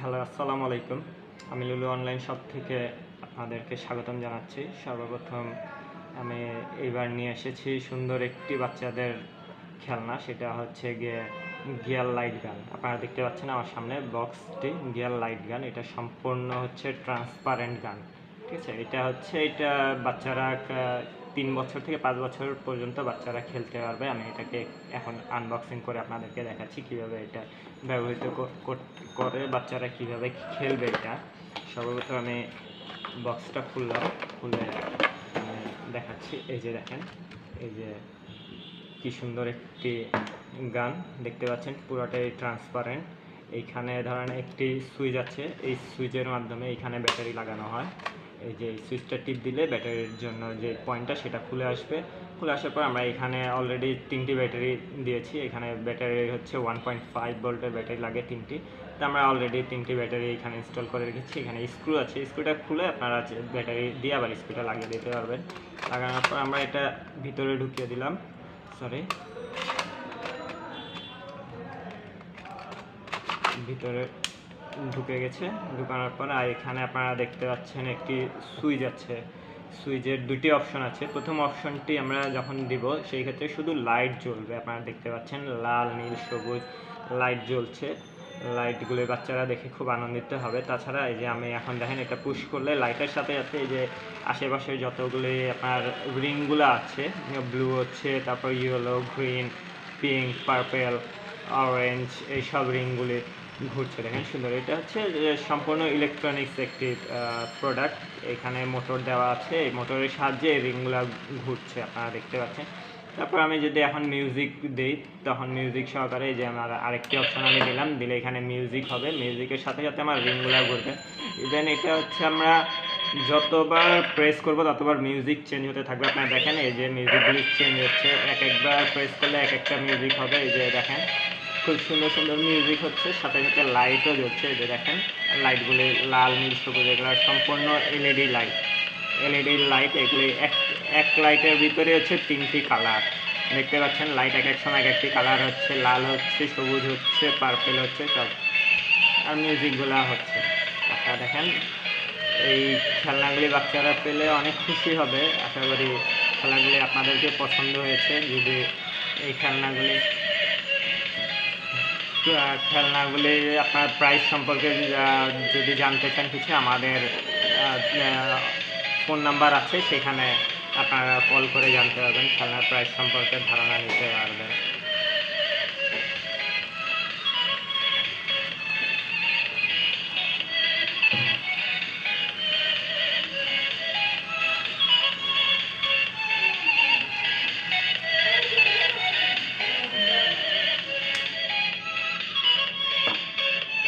Hello, আসসালামু আলাইকুম। আমি লুলু অনলাইন শপ থেকে আপনাদেরকে স্বাগতম জানাচ্ছি। সর্বপ্রথম আমি এইবার নিয়ে এসেছি সুন্দর একটি বাচ্চাদের খেলনা, সেটা হচ্ছে গিয়ার লাইট গান। আপনারা দেখতে পাচ্ছেন আমার সামনে বক্সটি গিয়ার লাইট গান। এটা সম্পূর্ণ হচ্ছে ট্রান্সপারেন্ট গান, ঠিক আছে। এটা বাচ্চারা 3 বছর থেকে 5 বছর পর্যন্ত বাচ্চারা খেলতে পারবে। আমি এটাকে এখন আনবক্সিং করে আপনাদেরকে দেখাচ্ছি কীভাবে এটা ব্যবহৃত করে বাচ্চারা কীভাবে খেলবে এটা। সর্বপ্রথম আমি বক্সটা খুলে দেখাচ্ছি। এই যে দেখেন, এই যে কি সুন্দর একটি গান দেখতে পাচ্ছেন, পুরোটাই ট্রান্সপারেন্ট। এইখানে ধরেন একটি সুইচ আছে, এই সুইচের মাধ্যমে এইখানে ব্যাটারি লাগানো হয়। এই যে সুইচটা টিপ দিলে ব্যাটারির জন্য যে পয়েন্টটা সেটা খুলে আসার পর আমরা এখানে অলরেডি 3টি ব্যাটারি দিয়েছি। এখানে ব্যাটারি হচ্ছে 1.5 ভোল্টের ব্যাটারি লাগে 3টি। তো আমরা অলরেডি 3টি ব্যাটারি এখানে ইনস্টল করে রেখেছি। এখানে স্ক্রু আছে, স্ক্রুটা খুলে আপনারা ব্যাটারি দিয়ে আবার স্ক্রুটা লাগিয়ে দিতে পারবেন। লাগানোর পর আমরা এটা ভিতরে ঢুকিয়ে দিলাম। ভিতরে ঢুকে গেছে। ঢুকানোর পর এখানে আপনারা দেখতে পাচ্ছেন একটি সুইচ আছে। সুইচের 2টি অপশন আছে। প্রথম অপশনটি আমরা যখন দিব সেই ক্ষেত্রে শুধু লাইট জ্বলবে। আপনারা দেখতে পাচ্ছেন লাল, নীল, সবুজ লাইট জ্বলছে। লাইটগুলো বাচ্চারা দেখে খুব আনন্দিত হবে। তাছাড়া এই যে আমি এখন দেখেন এটা পুশ করলে লাইটের সাথে সাথে এই যে আশেপাশে যতগুলি আপনার রিংগুলো আছে, ব্লু হচ্ছে, তারপর yellow, green, pink, purple, orange, এইসব রিংগুলি ঘুরছে। দেখেন সুন্দর। এটা হচ্ছে সম্পূর্ণ ইলেকট্রনিক্স একটি প্রোডাক্ট। এখানে মোটর দেওয়া আছে, এই মোটরের সাহায্যে এই রিংগুলো ঘুরছে, আপনারা দেখতে পাচ্ছেন। তারপর আমি যদি এখন মিউজিক দিই তখন মিউজিক সহকারে যে আমার আরেকটি অপশন আমি দিলে এখানে মিউজিক হবে। মিউজিকের সাথে সাথে আমার রিংগুলো ঘুরবে। ইভেন এটা হচ্ছে আমরা যতবার প্রেস করব ততবার মিউজিক চেঞ্জ হতে থাকবে। আপনারা দেখেন এই যে মিউজিকগুলি চেঞ্জ হচ্ছে, একবার প্রেস করলে এক একটা মিউজিক হবে। এই যে দেখেন খুব সুন্দর সুন্দর মিউজিক হচ্ছে, সাথে সাথে লাইটও জ্বলছে। এই যে দেখেন লাইটগুলি লাল, নীল, সবুজ, এগুলো সম্পূর্ণ এলইডি লাইট। এগুলি এক লাইটের ভিতরে হচ্ছে 3টি কালার দেখতে পাচ্ছেন। লাইট এক এক সময় এক একটি কালার হচ্ছে, লাল হচ্ছে, সবুজ হচ্ছে, পার্পেল হচ্ছে, সব আর মিউজিকগুলো হচ্ছে। আপনারা দেখেন এই খেলনাগুলি বাচ্চারা পেলে অনেক খুশি হবে। আশা করি খেলনাগুলি আপনাদেরকে পছন্দ হয়েছে। যদি এই খেলনাগুলি আপনার প্রাইস সম্পর্কে যদি জানতে চান কিছু, আমাদের ফোন নাম্বার আছে, সেখানে আপনারা কল করে জানতে পারবেন, খেলনার প্রাইস সম্পর্কে ধারণা নিতে পারবেন।